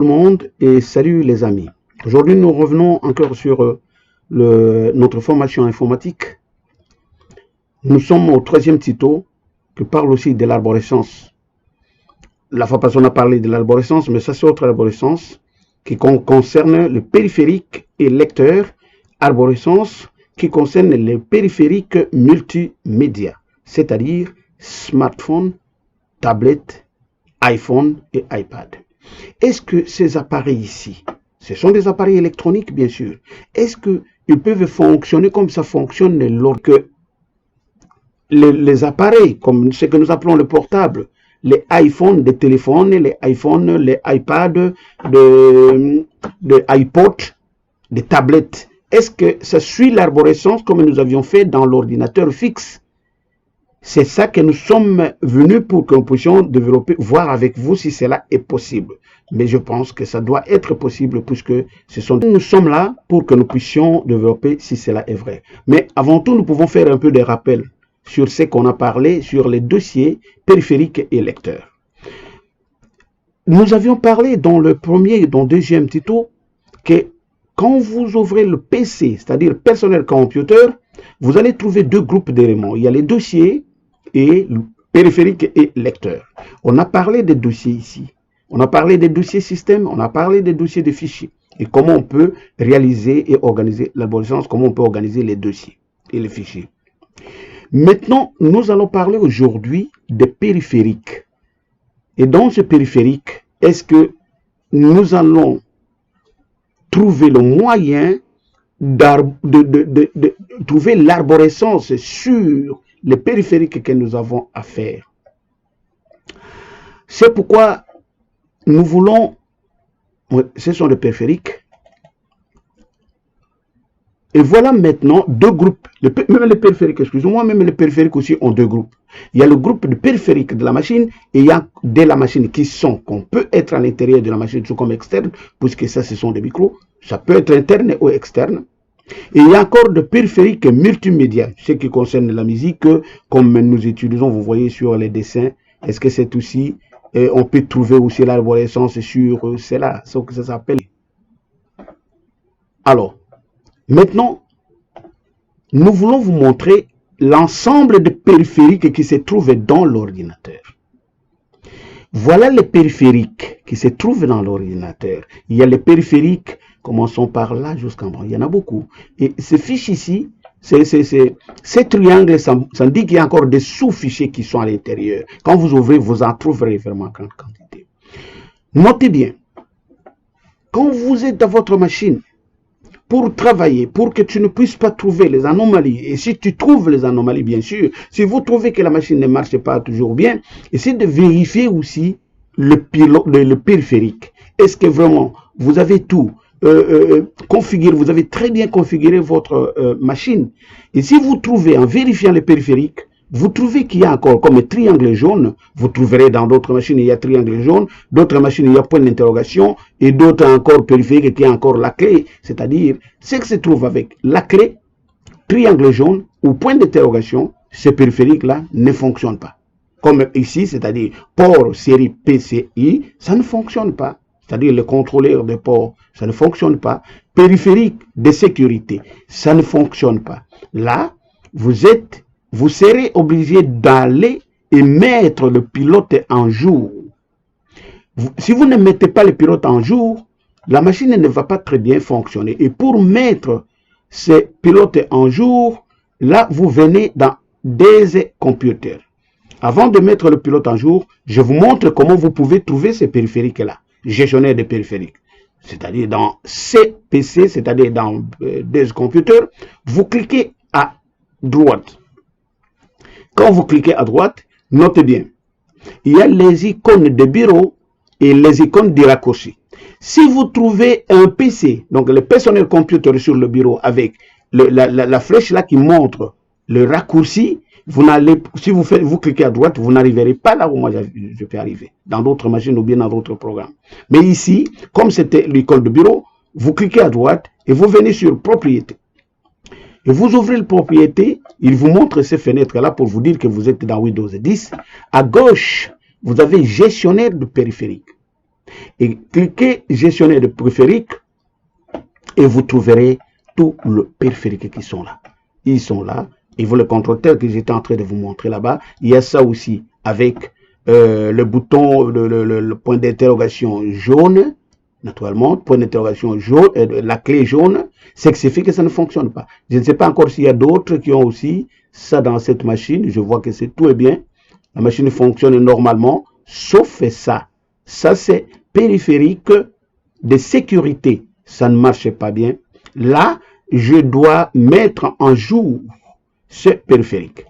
Tout le monde et salut les amis. Aujourd'hui, nous revenons encore sur notre formation informatique. Nous sommes au troisième tuto qui parle aussi de l'arborescence. La fois passée, on a parlé de l'arborescence, mais ça c'est autre arborescence qui concerne le périphérique et lecteur. Arborescence qui concerne les périphériques multimédia, c'est-à-dire smartphone, tablette, iPhone et iPad. Est-ce que ces appareils ici, ce sont des appareils électroniques, bien sûr. Est-ce qu'ils peuvent fonctionner comme ça fonctionne lorsque les appareils, comme ce que nous appelons le portable, les iPhones, des téléphones, les iPhones, les iPads, des iPods, des tablettes, est-ce que ça suit l'arborescence comme nous avions fait dans l'ordinateur fixe? C'est ça que nous sommes venus pour que nous puissions développer, voir avec vous si cela est possible. Mais je pense que ça doit être possible puisque nous sommes là pour que nous puissions développer si cela est vrai. Mais avant tout, nous pouvons faire un peu de rappel sur ce qu'on a parlé sur les dossiers périphériques et lecteurs. Nous avions parlé dans le premier et dans le deuxième tuto que quand vous ouvrez le PC, c'est-à-dire personnel computer, vous allez trouver deux groupes d'éléments. Il y a les dossiers et périphérique et lecteur. On a parlé des dossiers ici. On a parlé des dossiers système, on a parlé des dossiers de fichiers. Et comment on peut réaliser et organiser l'arborescence, comment on peut organiser les dossiers et les fichiers. Maintenant, nous allons parler aujourd'hui des périphériques. Et dans ce périphérique, est-ce que nous allons trouver le moyen de trouver l'arborescence sur les périphériques que nous avons à faire. C'est pourquoi nous voulons, ce sont les périphériques, et voilà maintenant deux groupes, même les périphériques, excusez-moi, même les périphériques aussi ont deux groupes. Il y a le groupe de périphériques de la machine et il y a de la machine qui sont, qu'on peut être à l'intérieur de la machine, sont comme externe, puisque ça ce sont des micros, ça peut être interne ou externe. Et il y a encore de périphériques multimédia, ce qui concerne la musique, comme nous utilisons, vous voyez sur les dessins. Est-ce que c'est aussi, on peut trouver aussi l'arborescence sur cela, ce que ça s'appelle. Alors, maintenant, nous voulons vous montrer l'ensemble de périphériques qui se trouvent dans l'ordinateur. Voilà les périphériques qui se trouvent dans l'ordinateur. Il y a les périphériques, commençons par là jusqu'en bas, il y en a beaucoup. Et ces fiches ici, ces triangles, ça dit qu'il y a encore des sous-fichiers qui sont à l'intérieur. Quand vous ouvrez, vous en trouverez vraiment en grande quantité. Notez bien, quand vous êtes dans votre machine, pour travailler, pour que tu ne puisses pas trouver les anomalies, et si tu trouves les anomalies, bien sûr, si vous trouvez que la machine ne marche pas toujours bien, essayez de vérifier aussi le périphérique. Est-ce que vraiment, vous avez tout configuré, vous avez très bien configuré votre machine. Et si vous trouvez, en vérifiant les périphériques, vous trouvez qu'il y a encore comme triangle jaune, vous trouverez dans d'autres machines, il y a triangle jaune, d'autres machines, il y a point d'interrogation, et d'autres encore périphériques qui a encore la clé, c'est-à-dire, ce qui se trouve avec la clé, triangle jaune ou point d'interrogation, ces périphériques-là ne fonctionnent pas. Comme ici, c'est-à-dire port série PCI, ça ne fonctionne pas. C'est-à-dire le contrôleur de port, ça ne fonctionne pas. Périphérique de sécurité, ça ne fonctionne pas. Là, vous serez obligé d'aller et mettre le pilote en jour. Si vous ne mettez pas le pilote en jour, la machine ne va pas très bien fonctionner. Et pour mettre ce pilote en jour, là, vous venez dans des computers. Avant de mettre le pilote en jour, je vous montre comment vous pouvez trouver ces périphériques-là, gestionnaire de périphériques. C'est-à-dire dans CPC, c'est-à-dire dans des computers, vous cliquez à droite. Quand vous cliquez à droite, notez bien, il y a les icônes de bureau et les icônes de raccourci. Si vous trouvez un PC, donc le personnel computer sur le bureau avec la flèche là qui montre le raccourci, si vous cliquez à droite, vous n'arriverez pas là où moi je peux arriver, dans d'autres machines ou bien dans d'autres programmes. Mais ici, comme c'était l'icône de bureau, vous cliquez à droite et vous venez sur propriété. Et vous ouvrez le propriété, il vous montre ces fenêtres-là pour vous dire que vous êtes dans Windows 10. À gauche, vous avez gestionnaire de périphérique. Et cliquez gestionnaire de périphérique et vous trouverez tous les périphériques qui sont là. Ils sont là. Et vous le contrôleur que j'étais en train de vous montrer là-bas. Il y a ça aussi avec le bouton, le point d'interrogation jaune. Naturellement, point d'interrogation jaune, la clé jaune, c'est que c'est fait que ça ne fonctionne pas. Je ne sais pas encore s'il y a d'autres qui ont aussi ça dans cette machine. Je vois que tout est bien. La machine fonctionne normalement, sauf ça. Ça, c'est périphérique de sécurité. Ça ne marche pas bien. Là, je dois mettre en jour ce périphérique.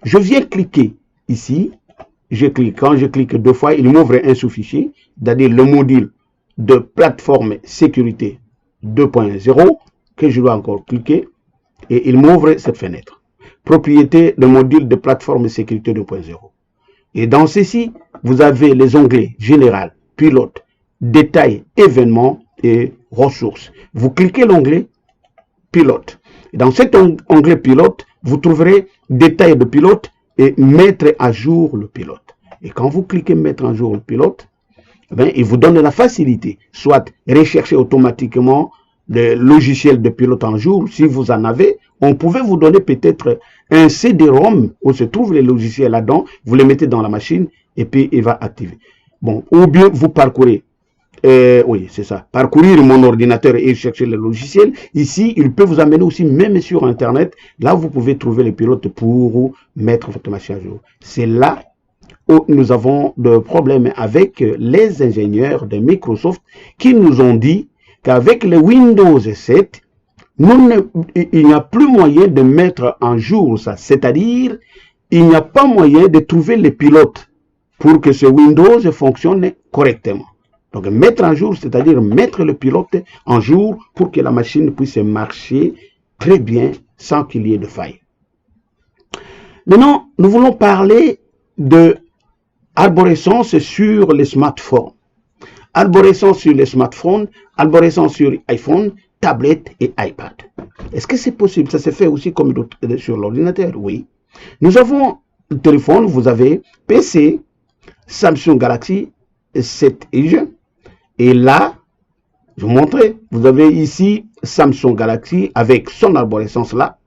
Je viens cliquer ici. Quand je clique 2 fois, il m'ouvre un sous-fichier, c'est-à-dire le module de plateforme sécurité 2.0 que je dois encore cliquer et il m'ouvre cette fenêtre. Propriété de module de plateforme sécurité 2.0. Et dans ceci, vous avez les onglets général, pilote, détail, événements et ressources. Vous cliquez l'onglet pilote. Et dans cet onglet pilote, vous trouverez détail de pilote et mettre à jour le pilote. Et quand vous cliquez mettre à jour le pilote, ben, il vous donne la facilité, soit rechercher automatiquement le logiciel de pilote en jour, si vous en avez, on pouvait vous donner peut-être un CD-ROM où se trouvent les logiciels là-dedans, vous les mettez dans la machine et puis il va activer. Bon, ou bien vous parcourez, oui c'est ça, parcourir mon ordinateur et chercher le logiciel. Ici, il peut vous amener aussi même sur Internet, là vous pouvez trouver les pilotes pour mettre votre machine à jour. C'est là où nous avons des problèmes avec les ingénieurs de Microsoft qui nous ont dit qu'avec le Windows 7, il n'y a plus moyen de mettre en jour ça. C'est-à-dire, il n'y a pas moyen de trouver les pilotes pour que ce Windows fonctionne correctement. Donc, mettre en jour, c'est-à-dire mettre le pilote en jour pour que la machine puisse marcher très bien sans qu'il y ait de faille. Maintenant, nous voulons parler de arborescence sur les smartphones. Arborescence sur les smartphones, arborescence sur iPhone, tablette et iPad. Est-ce que c'est possible? Ça se fait aussi comme sur l'ordinateur? Oui. Nous avons le téléphone, vous avez PC, Samsung Galaxy 7 Edge. Et là, je vous montre, vous avez ici Samsung Galaxy avec son arborescence là.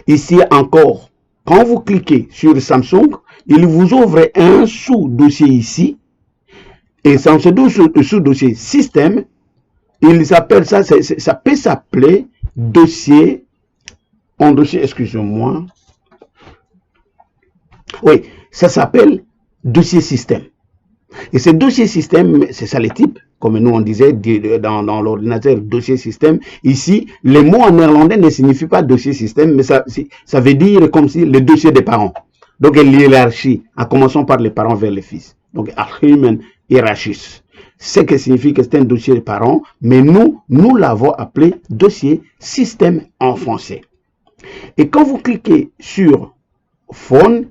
Ici encore, quand vous cliquez sur Samsung, il vous ouvre un sous-dossier ici. Et dans ce sous-dossier système, il s'appelle ça, ça peut s'appeler dossier, excusez-moi. Oui, ça s'appelle dossier système. Et ce dossier système, c'est ça les types, comme nous on disait dans l'ordinateur, dossier système. Ici, les mots en néerlandais ne signifient pas dossier système, mais ça veut dire comme si le dossier des parents. Donc, l'hiérarchie, en commençant par les parents vers les fils. Donc, Archimen hiérarchis. Ce qui signifie que c'est un dossier des parents, mais nous l'avons appelé dossier système en français. Et quand vous cliquez sur Phone,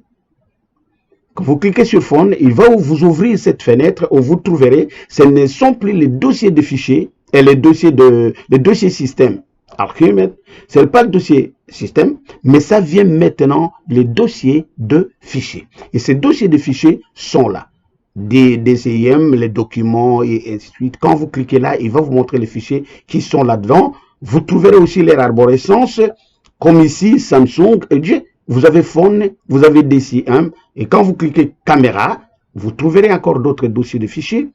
il va vous ouvrir cette fenêtre où vous trouverez, ce ne sont plus les dossiers de fichiers et les dossiers système. Archimen, ce n'est pas le dossier système, mais ça vient maintenant les dossiers de fichiers. Et ces dossiers de fichiers sont là. Des DCIM, les documents et ainsi de suite. Quand vous cliquez là, il va vous montrer les fichiers qui sont là-dedans. Vous trouverez aussi les arborescences, comme ici, Samsung Edge. Vous avez Phone, vous avez DCIM. Et quand vous cliquez Caméra, vous trouverez encore d'autres dossiers de fichiers.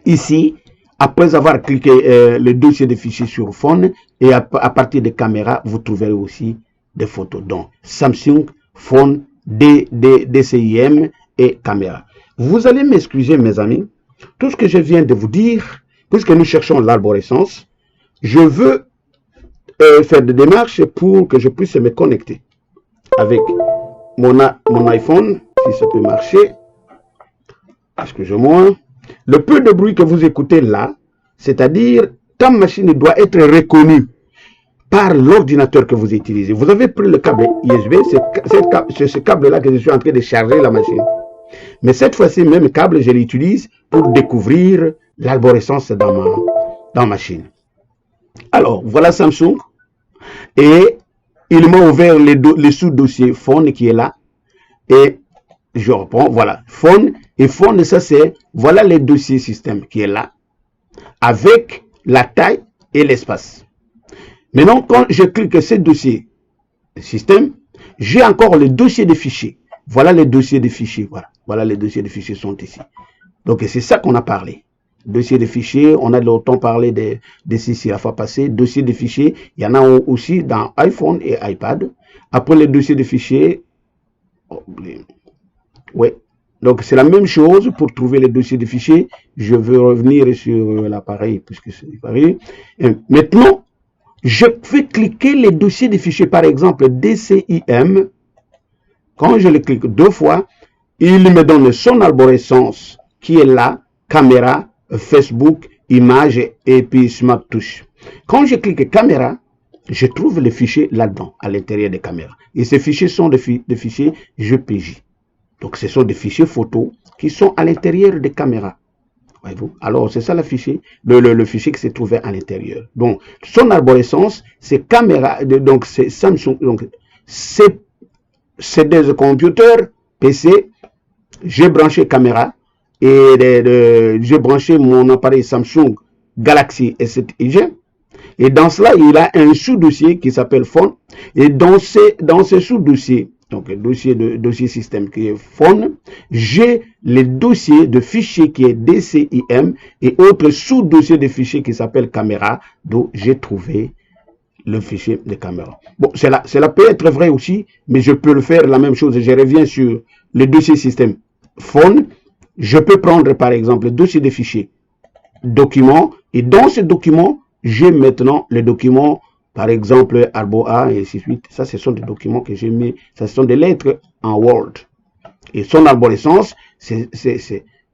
Ici, après avoir cliqué le dossier de fichiers sur Phone, et à partir de Caméra, vous trouverez aussi des photos. Donc, Samsung, Phone, DCIM et Caméra. Vous allez m'excuser, mes amis, tout ce que je viens de vous dire, puisque nous cherchons l'arborescence, je veux faire des démarches pour que je puisse me connecter avec mon iPhone, si ça peut marcher. Excusez-moi. Le peu de bruit que vous écoutez là, c'est-à-dire ta machine doit être reconnue par l'ordinateur que vous utilisez. Vous avez pris le câble USB, c'est ce câble-là que je suis en train de charger la machine. Mais cette fois-ci, même câble, je l'utilise pour découvrir l'arborescence dans ma machine. Alors, voilà Samsung. Et il m'a ouvert le sous-dossier Phone qui est là. Et je reprends, voilà, phone, et phone, ça c'est, voilà les dossiers système qui est là, avec la taille et l'espace. Maintenant, quand je clique ce dossier système, j'ai encore le dossier de fichiers. Voilà les dossiers de fichiers, voilà les dossiers de fichiers sont ici. Donc c'est ça qu'on a parlé. Dossier de fichiers, on a longtemps parlé de ceci la fois passée. Dossier de fichiers, il y en a aussi dans iPhone et iPad. Après les dossiers de fichiers, ouais. Donc c'est la même chose pour trouver les dossiers de fichiers. Je veux revenir sur l'appareil puisque c'est pareil. Maintenant, je vais cliquer les dossiers de fichiers, par exemple DCIM. Quand je le clique 2 fois, il me donne son arborescence qui est là, caméra, Facebook, image et puis Smart Touch. Quand je clique caméra, je trouve les fichiers là-dedans, à l'intérieur des caméras. Et ces fichiers sont des fichiers JPG. Donc ce sont des fichiers photos qui sont à l'intérieur des caméras. Voyez-vous? Alors c'est ça le fichier, le fichier qui s'est trouvé à l'intérieur. Donc son arborescence, c'est caméra, donc c'est Samsung, donc c'est des computers PC, j'ai branché caméra et j'ai branché mon appareil Samsung Galaxy S7 IG. Et dans cela, il a un sous-dossier qui s'appelle Phone. Et dans ce sous-dossier, donc le dossier système qui est Phone, j'ai les dossiers de fichiers qui est DCIM et autres sous-dossiers de fichiers qui s'appelle caméra, d'où j'ai trouvé le fichier de caméra. Bon, cela peut être vrai aussi, mais je peux le faire la même chose. Je reviens sur le dossier système Phone. Je peux prendre par exemple le dossier de fichiers document et dans ce document, j'ai maintenant le document, par exemple Arboa et ainsi de suite. Ça, ce sont des documents que j'ai mis, ça ce sont des lettres en Word. Et son arborescence, c'est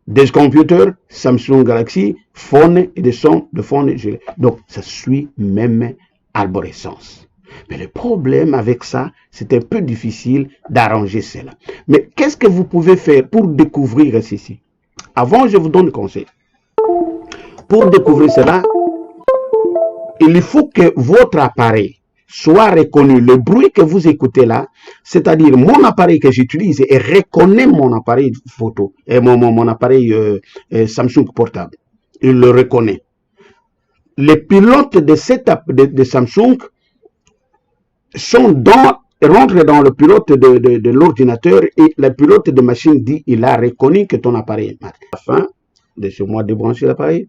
des computers Samsung Galaxy, Phone et des sons de Phone. Donc, ça suit même arborescence. Mais le problème avec ça, c'est un peu difficile d'arranger cela. Mais qu'est-ce que vous pouvez faire pour découvrir ceci? Avant, je vous donne un conseil. Pour découvrir cela, il faut que votre appareil soit reconnu. Le bruit que vous écoutez là, c'est-à-dire mon appareil que j'utilise et reconnaît mon appareil photo et mon appareil Samsung portable. Il le reconnaît. Les pilotes de Samsung rentrent dans le pilote de l'ordinateur et le pilote de machine dit il a reconnu que ton appareil est marqué. À la fin, laissez-moi débrancher l'appareil.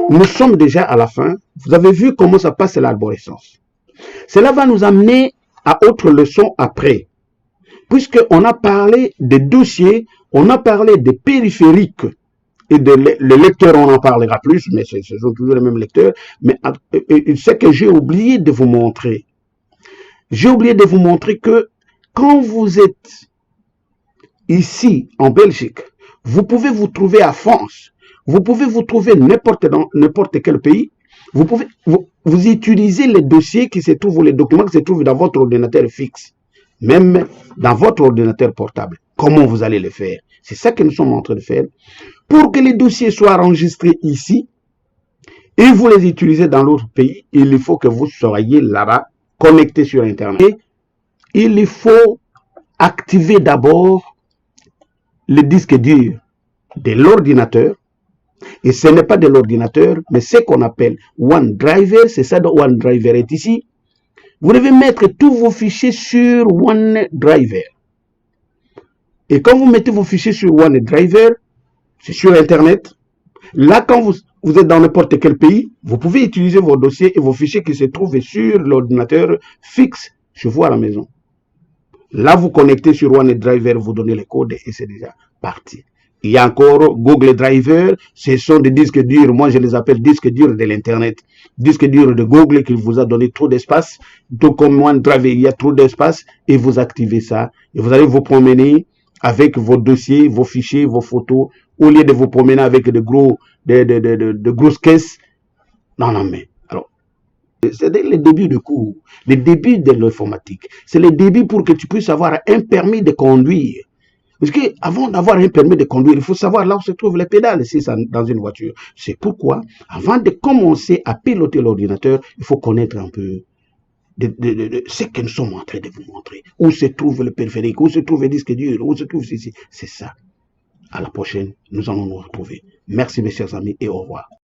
Nous sommes déjà à la fin. Vous avez vu comment ça passe l'arborescence. Cela va nous amener à autre leçon après. Puisqu'on a parlé des dossiers, on a parlé des périphériques et les lecteurs, on en parlera plus, mais ce sont toujours les mêmes lecteurs. Mais ce que j'ai oublié de vous montrer, que quand vous êtes ici en Belgique, vous pouvez vous trouver à France, vous pouvez vous trouver dans n'importe quel pays, vous utilisez les dossiers qui se trouvent, les documents qui se trouvent dans votre ordinateur fixe, même dans votre ordinateur portable. Comment vous allez le faire? C'est ça que nous sommes en train de faire. Pour que les dossiers soient enregistrés ici et vous les utilisez dans l'autre pays, il faut que vous soyez là-bas, connecté sur Internet. Et il faut activer d'abord le disque dur de l'ordinateur. Et ce n'est pas de l'ordinateur, mais ce qu'on appelle OneDriver. C'est ça, OneDriver est ici. Vous devez mettre tous vos fichiers sur OneDriver. Et quand vous mettez vos fichiers sur OneDriver, c'est sur Internet. Là, quand vous êtes dans n'importe quel pays, vous pouvez utiliser vos dossiers et vos fichiers qui se trouvent sur l'ordinateur fixe chez vous à la maison. Là, vous connectez sur OneDriver, vous donnez les codes et c'est déjà parti. Il y a encore Google Driver, ce sont des disques durs, moi je les appelle disques durs de l'Internet. Disques durs de Google qui vous a donné trop d'espace, tout comme OneDriver, il y a trop d'espace et vous activez ça. Et vous allez vous promener avec vos dossiers, vos fichiers, vos photos, au lieu de vous promener avec de grosses caisses. Non, mais alors, c'est le début de cours, le début de l'informatique. C'est le début pour que tu puisses avoir un permis de conduire. Parce qu'avant d'avoir un permis de conduire, il faut savoir là où se trouvent les pédales si c'est dans une voiture. C'est pourquoi, avant de commencer à piloter l'ordinateur, il faut connaître un peu ce que nous sommes en train de vous montrer. Où se trouve le périphérique, où se trouve le disque dur, où se trouve ceci. C'est ça. À la prochaine, nous allons nous retrouver. Merci mes chers amis et au revoir.